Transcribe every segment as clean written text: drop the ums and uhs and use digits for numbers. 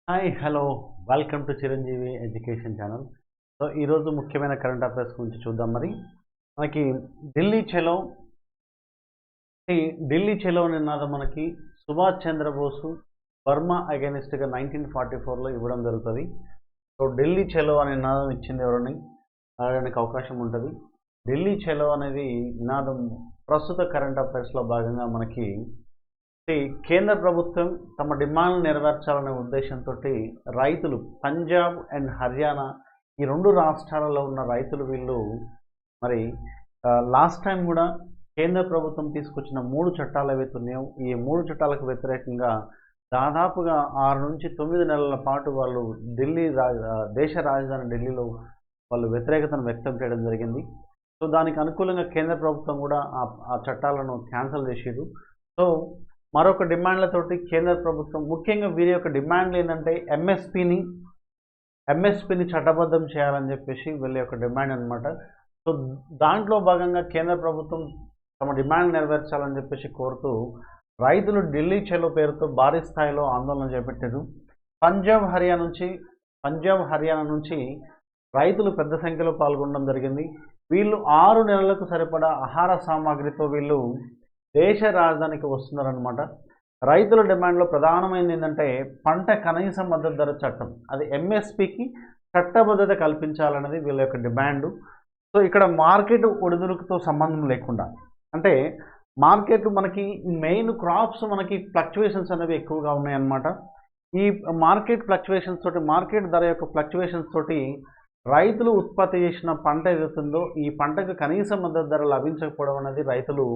Hi hello welcome to Chiranjeevi education channel. So ఈరోజు ముఖ్యమైన current affairs గురించి చూద్దాం. మనకి ఢిల్లీ చలో ఈ ఢిల్లీ చలో నినాదం మనకి సుభాష్ చంద్రబోసు బర్మా అగైనిస్ట్గా 1944లో ఇవ్వడం జరుగుతుంది. సో ఢిల్లీ చలో అనే నినాదం ఇచ్చింది ఎవరని అడగడానికి అవకాశం ఉంటుంది. ఢిల్లీ చలో అనేది నినాదం ప్రస్తుత కరెంట్ అఫైర్స్లో భాగంగా మనకి కేంద్ర ప్రభుత్వం తమ డిమాండ్లు నెరవేర్చాలనే ఉద్దేశంతో రైతులు పంజాబ్ అండ్ హర్యానా ఈ రెండు రాష్ట్రాలలో ఉన్న రైతులు వీళ్ళు మరి లాస్ట్ టైం కూడా కేంద్ర ప్రభుత్వం తీసుకొచ్చిన 3 చట్టాలు ఏవైతే ఉన్నాయో ఈ 3 చట్టాలకు వ్యతిరేకంగా దాదాపుగా 6 నుంచి 9 నెలల పాటు వాళ్ళు దేశ రాజధాని ఢిల్లీలో వాళ్ళు వ్యతిరేకతను వ్యక్తం చేయడం జరిగింది. సో దానికి అనుకూలంగా కేంద్ర ప్రభుత్వం కూడా ఆ చట్టాలను క్యాన్సిల్ చేసారు. సో మరొక డిమాండ్లతోటి కేంద్ర ప్రభుత్వం ముఖ్యంగా వీరి యొక్క డిమాండ్లు ఏంటంటే ఎంఎస్పిని చట్టబద్ధం చేయాలని చెప్పేసి వీళ్ళ యొక్క డిమాండ్ అనమాట. సో దాంట్లో భాగంగా కేంద్ర ప్రభుత్వం తమ డిమాండ్ నెరవేర్చాలని చెప్పేసి కోరుతూ రైతులు ఢిల్లీ చలో పేరుతో భారీ స్థాయిలో ఆందోళన చేపట్టారు. పంజాబ్ హర్యానా నుంచి రైతులు పెద్ద సంఖ్యలో పాల్గొనడం జరిగింది. వీళ్ళు 6 నెలలకు సరిపడా ఆహార సామాగ్రితో వీళ్ళు దేశ రాజధానికి వస్తున్నారనమాట. రైతుల డిమాండ్లో ప్రధానమైనది ఏంటంటే పంట కనీస మద్దతు ధర చట్టం, అది ఎంఎస్పికి చట్టబద్ధత కల్పించాలన్నది వీళ్ళ యొక్క డిమాండు. సో ఇక్కడ మార్కెట్ ఒడిదుడుకుతో సంబంధం లేకుండా, అంటే మార్కెట్ మనకి మెయిన్ క్రాప్స్ మనకి ఫ్లక్చువేషన్స్ అనేవి ఎక్కువగా ఉన్నాయన్నమాట. ఈ మార్కెట్ ఫ్లక్చువేషన్స్ తోటి, మార్కెట్ ధర యొక్క ఫ్లక్చువేషన్స్ తోటి రైతులు ఉత్పత్తి చేసిన పంట ఏదైతుందో ఈ పంటకు కనీస మద్దతు ధర లభించకపోవడం అనేది రైతులు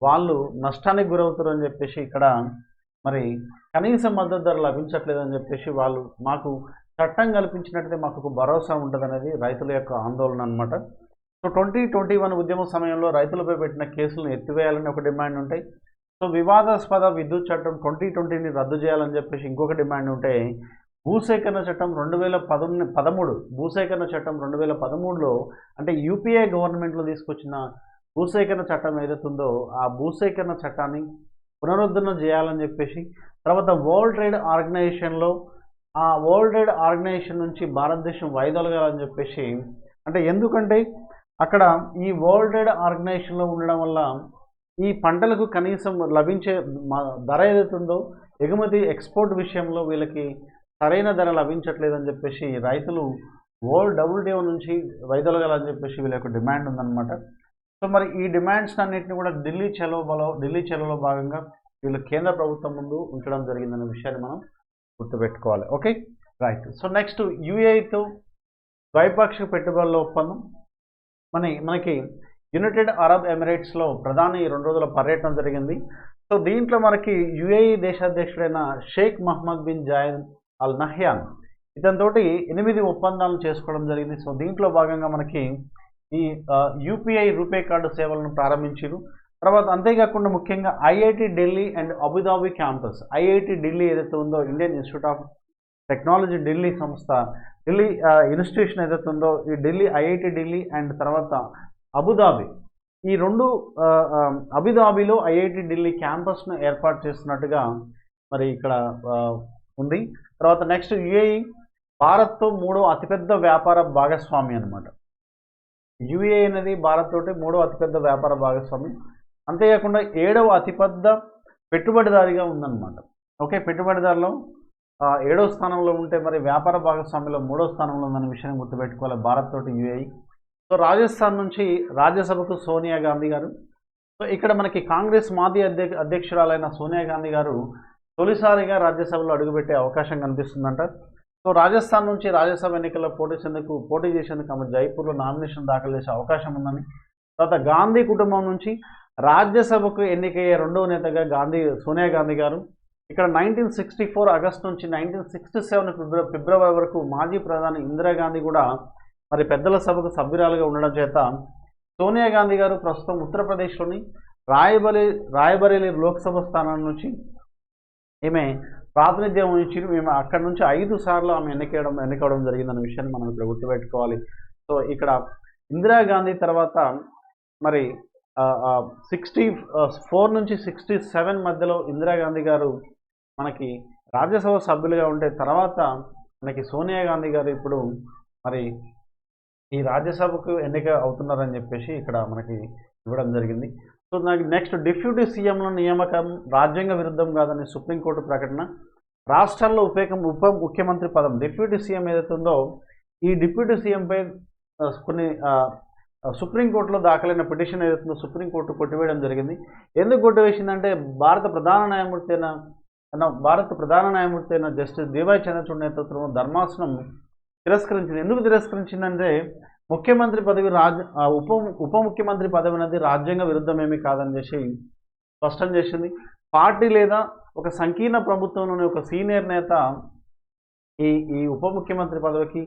వాళ్ళు నష్టానికి గురవుతారని చెప్పేసి ఇక్కడ మరి కనీస మద్దతు ధర లభించట్లేదని చెప్పేసి వాళ్ళు మాకు చట్టం కల్పించినట్లయితే మాకు ఒక భరోసా ఉంటుంది అనేది రైతుల యొక్క ఆందోళన అనమాట. సో 2021 ఉద్యమ సమయంలో రైతులపై పెట్టిన కేసులను ఎత్తివేయాలని ఒక డిమాండ్ ఉంటాయి. సో వివాదాస్పద విద్యుత్ చట్టం 2020ని రద్దు చేయాలని చెప్పేసి ఇంకొక డిమాండ్ ఉంటే భూసేకరణ చట్టం 2013 భూసేకరణ చట్టం 2013లో అంటే యూపీఏ గవర్నమెంట్లో తీసుకొచ్చిన భూసేకరణ చట్టం ఏదైతుందో ఆ భూసేకరణ చట్టాన్ని పునరుద్ధరణ చేయాలని చెప్పేసి, తర్వాత వరల్డ్ ట్రేడ్ ఆర్గనైజేషన్ నుంచి భారతదేశం వైదొలగాలని చెప్పేసి, అంటే ఎందుకంటే అక్కడ ఈ వరల్డ్ ట్రేడ్ ఆర్గనైజేషన్లో ఉండడం వల్ల ఈ పంటలకు కనీసం లభించే ధర ఏదైతుందో ఎగుమతి ఎక్స్పోర్ట్ విషయంలో వీళ్ళకి సరైన ధర లభించట్లేదని చెప్పేసి రైతులు WTO నుంచి వైదొలగాలని చెప్పేసి వీళ్ళ యొక్క డిమాండ్ ఉందన్నమాట. సో మరి ఈ డిమాండ్స్ అన్నింటినీ కూడా ఢిల్లీ చలోలో భాగంగా వీళ్ళు కేంద్ర ప్రభుత్వం ముందు ఉంచడం జరిగిందనే విషయాన్ని మనం గుర్తుపెట్టుకోవాలి. Okay, right. సో నెక్స్ట్ యూఏఈతో ద్వైపాక్షిక పెట్టుబడుల ఒప్పందం. మనకి యునైటెడ్ అరబ్ ఎమిరేట్స్లో ప్రధాని 2 రోజుల పర్యటన జరిగింది. సో దీంట్లో మనకి యూఏఈ దేశాధ్యక్షుడైన Sheikh Mohamed bin Zayed Al Nahyan ఇతనితోటి 8 ఒప్పందాలను చేసుకోవడం జరిగింది. సో దీంట్లో భాగంగా మనకి ఈ యూపీఐ రూపే కార్డు సేవలను ప్రారంభించారు. తర్వాత అంతేకాకుండా ముఖ్యంగా IIT Delhi and Abu Dhabi campus, IIT Delhi ఏదైతే ఉందో Indian institute of technology Delhi సంస్థ, ఢిల్లీ ఇన్స్టిట్యూషన్ ఏదైతే ఉందో ఈ ఢిల్లీ ఐఐటి ఢిల్లీ అండ్ తర్వాత అబుదాబి, ఈ రెండు అబుదాబిలో ఐఐటి ఢిల్లీ క్యాంపస్ను ఏర్పాటు చేస్తున్నట్టుగా మరి ఇక్కడ ఉంది. తర్వాత నెక్స్ట్ యూఏఈ భారత్తో 3వ అతిపెద్ద వ్యాపార భాగస్వామి అనమాట. యూఏఈ అనేది భారత్ తోటి 3వ అతిపెద్ద వ్యాపార భాగస్వామి, అంతేకాకుండా 7వ అతిపెద్ద పెట్టుబడిదారిగా ఉందన్నమాట. ఓకే, పెట్టుబడిదారులో 7వ స్థానంలో ఉంటే మరి వ్యాపార భాగస్వామిలో 3వ స్థానంలో ఉందన్న విషయాన్ని గుర్తుపెట్టుకోవాలి భారత్ తోటి యూఏఈ. సో రాజస్థాన్ నుంచి రాజ్యసభకు సోనియా గాంధీ గారు, సో ఇక్కడ మనకి కాంగ్రెస్ మాజీ అధ్యక్షురాలైన సోనియా గాంధీ గారు తొలిసారిగా రాజ్యసభలో అడుగుపెట్టే అవకాశం కనిపిస్తుందంట. సో రాజస్థాన్ నుంచి రాజ్యసభ ఎన్నికల్లో పోటీ చేసేందుకు ఆమె జైపూర్లో నామినేషన్ దాఖలు చేసే అవకాశం ఉందని, తర్వాత గాంధీ కుటుంబం నుంచి రాజ్యసభకు ఎన్నికయ్యే 2వ నేతగా సోనియా గాంధీ గారు ఇక్కడ 1964 ఆగస్టు నుంచి 1967 ఫిబ్రవరి వరకు మాజీ ప్రధాని ఇందిరాగాంధీ కూడా మరి పెద్దల సభకు సభ్యురాలుగా ఉండడం చేత సోనియా గాంధీ గారు ప్రస్తుతం ఉత్తరప్రదేశ్లోని రాయబరేలీ లోక్సభ స్థానం నుంచి ఈమె ప్రాతినిధ్యం వహించి మేము అక్కడి నుంచి 5 సార్లు ఆమె ఎన్నికవడం జరిగిందన్న విషయాన్ని మనం ఇక్కడ గుర్తుపెట్టుకోవాలి. సో ఇక్కడ ఇందిరాగాంధీ తర్వాత మరి 64 నుంచి 67 మధ్యలో ఇందిరాగాంధీ గారు మనకి రాజ్యసభ సభ్యులుగా ఉంటే తర్వాత మనకి సోనియా గాంధీ గారు ఇప్పుడు మరి ఈ రాజ్యసభకు ఎన్నిక అవుతున్నారని చెప్పేసి ఇక్కడ మనకి ఇవ్వడం జరిగింది. సో నాకు నెక్స్ట్ డిప్యూటీ సీఎంల నియామకం రాజ్యాంగ విరుద్ధం కాదని సుప్రీంకోర్టు ప్రకటన. రాష్ట్రాల్లో ఉప ముఖ్యమంత్రి పదం డిప్యూటీ సీఎం ఏదైతే ఉందో ఈ డిప్యూటీ సీఎంపై కొన్ని సుప్రీంకోర్టులో దాఖలైన పిటిషన్ ఏదైతుందో సుప్రీంకోర్టు కొట్టివేయడం జరిగింది. ఎందుకు కొట్టివేసిందంటే భారత ప్రధాన న్యాయమూర్తి అయిన జస్టిస్ డివై చంద్రచూడ్ నేతృత్వంలో ధర్మాసనం తిరస్కరించింది. ఎందుకు తిరస్కరించిందంటే ముఖ్యమంత్రి పదవి ఉప ముఖ్యమంత్రి పదవి అనేది రాజ్యాంగ విరుద్ధమేమీ కాదని చేసి స్పష్టం చేసింది. పార్టీ లేదా ఒక సంకీర్ణ ప్రభుత్వంలోని ఒక సీనియర్ నేత ఈ ఉప ముఖ్యమంత్రి పదవికి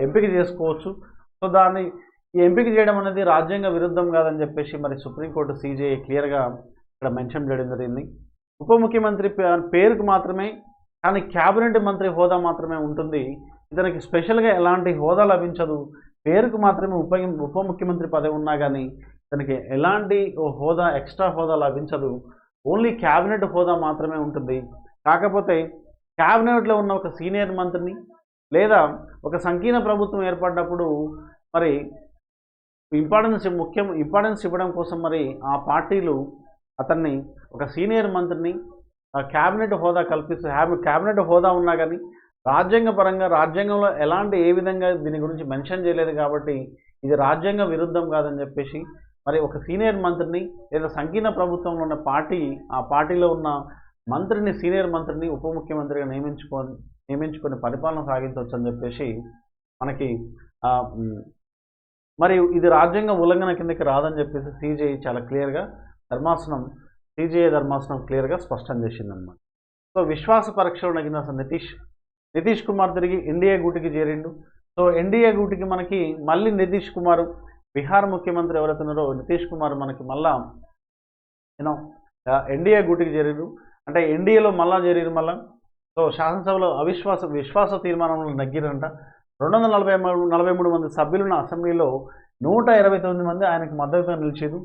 ఎంపిక చేసుకోవచ్చు. సో దాన్ని ఈ ఎంపిక చేయడం అనేది రాజ్యాంగ విరుద్ధం కాదని చెప్పేసి మరి సుప్రీంకోర్టు సిజేఐ క్లియర్గా ఇక్కడ మెన్షన్ చేయడం జరిగింది. ఉప ముఖ్యమంత్రి పేరుకు మాత్రమే, కానీ క్యాబినెట్ మంత్రి హోదా మాత్రమే ఉంటుంది. ఇతనికి స్పెషల్గా ఎలాంటి హోదా లభించదు. పేరుకు మాత్రమే ఉప ముఖ్యమంత్రి పదవి ఉన్నా కానీ ఇతనికి ఎలాంటి హోదా, ఎక్స్ట్రా హోదా లభించదు. ఓన్లీ క్యాబినెట్ హోదా మాత్రమే ఉంటుంది. కాకపోతే క్యాబినెట్లో ఉన్న ఒక సీనియర్ మంత్రిని లేదా ఒక సంకీర్ణ ప్రభుత్వం ఏర్పడినప్పుడు మరి ఇంపార్టెన్స్ ఇవ్వడం కోసం మరి ఆ పార్టీలు అతన్ని ఒక సీనియర్ మంత్రిని క్యాబినెట్ హోదా క్యాబినెట్ హోదా ఉన్నా కానీ రాజ్యాంగంలో ఏ విధంగా దీని గురించి మెన్షన్ చేయలేదు కాబట్టి ఇది రాజ్యాంగ విరుద్ధం కాదని చెప్పేసి మరి ఒక సీనియర్ మంత్రిని లేదా సంకీర్ణ ప్రభుత్వంలో ఉన్న ఆ పార్టీలో ఉన్న మంత్రిని, సీనియర్ మంత్రిని ఉప ముఖ్యమంత్రిగా నియమించుకొని పరిపాలన సాగించవచ్చు అని చెప్పేసి మనకి మరియు ఇది రాజ్యాంగ ఉల్లంఘన కిందకి రాదని చెప్పేసి సిజేఐ చాలా క్లియర్గా సిజేఐ ధర్మాసనం క్లియర్గా స్పష్టం చేసిందన్నమాట. సో విశ్వాస పరీక్షలో నగిన నితీష్ కుమార్ తిరిగి ఎన్డీఏ గూటికి చేరిండు. సో ఎన్డీఏ గూటికి మనకి మళ్ళీ నితీష్ కుమార్, బీహార్ ముఖ్యమంత్రి ఎవరైతే ఉన్నారో నితీష్ కుమార్ మనకి మళ్ళా ఎన్డీఏ గూటికి చేరిండు. అంటే ఎన్డీఏలో మళ్ళా చేరిరు. సో శాసనసభలో విశ్వాస తీర్మానంలో నగ్గిరంట. 243 మంది సభ్యులున్న అసెంబ్లీలో 129 మంది ఆయనకు మద్దతుగా నిలిచారు.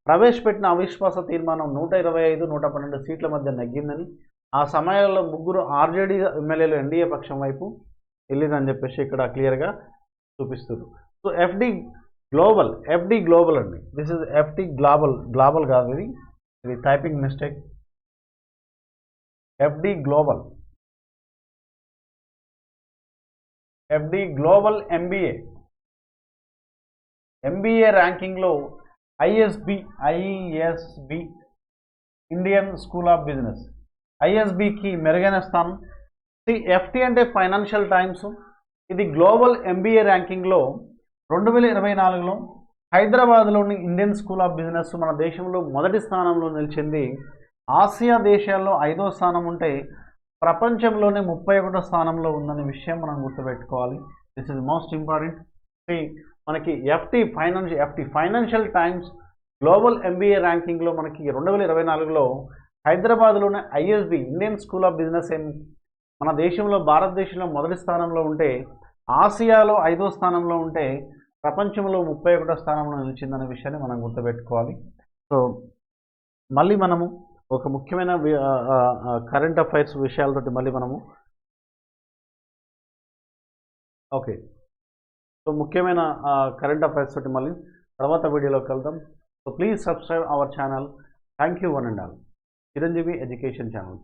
ప్రవేశపెట్టిన అవిశ్వాస తీర్మానం 125, 112 సీట్ల మధ్య నగ్గిందని, ఆ సమయాల్లో 3 ఆర్జేడీ ఎమ్మెల్యేలు ఎన్డీఏ పక్షం వైపు వెళ్ళిందని చెప్పేసి ఇక్కడ క్లియర్గా చూపిస్తారు. సో ఎఫ్డి గ్లోబల్ అండి. దిస్ ఇస్ ఎఫ్డి గ్లోబల్ కాదు, ఇది typing mistake. FD global MBA ర్యాంకింగ్లో ISB Indian school of business, ఐఎస్బికి మెరుగైన స్థానం. ఎఫ్టి అంటే ఫైనాన్షియల్ టైమ్స్. ఇది గ్లోబల్ ఎంబీఏ ర్యాంకింగ్లో 2024లో హైదరాబాద్లోని ఇండియన్ స్కూల్ ఆఫ్ బిజినెస్ మన దేశంలో మొదటి స్థానంలో నిలిచింది. ఆసియా దేశాల్లో 5వ స్థానం ఉంటే ప్రపంచంలోనే 31వ స్థానంలో ఉందనే విషయం మనం గుర్తుపెట్టుకోవాలి. This is most important. మనకి ఎఫ్టి ఫైనాన్షియల్ టైమ్స్ గ్లోబల్ ఎంబీఏ ర్యాంకింగ్లో మనకి 2024లో హైదరాబాద్లోనే ISB Indian school of business మన దేశంలో, భారతదేశంలో మొదటి స్థానంలో ఉంటే, ఆసియాలో 5వ స్థానంలో ఉంటే, ప్రపంచంలో 31వ స్థానంలో నిలిచిందనే విషయాన్ని మనం గుర్తుపెట్టుకోవాలి. సో మళ్ళీ మనము ఒక ముఖ్యమైన కరెంట్ అఫైర్స్ విషయాలతోటి మళ్ళీ మనము సో ముఖ్యమైన కరెంట్ అఫైర్స్ తోటి మళ్ళీ తర్వాత వీడియోలోకి వెళ్దాం. So please subscribe our channel. Thank you one and all. Chiranjeevi education channel.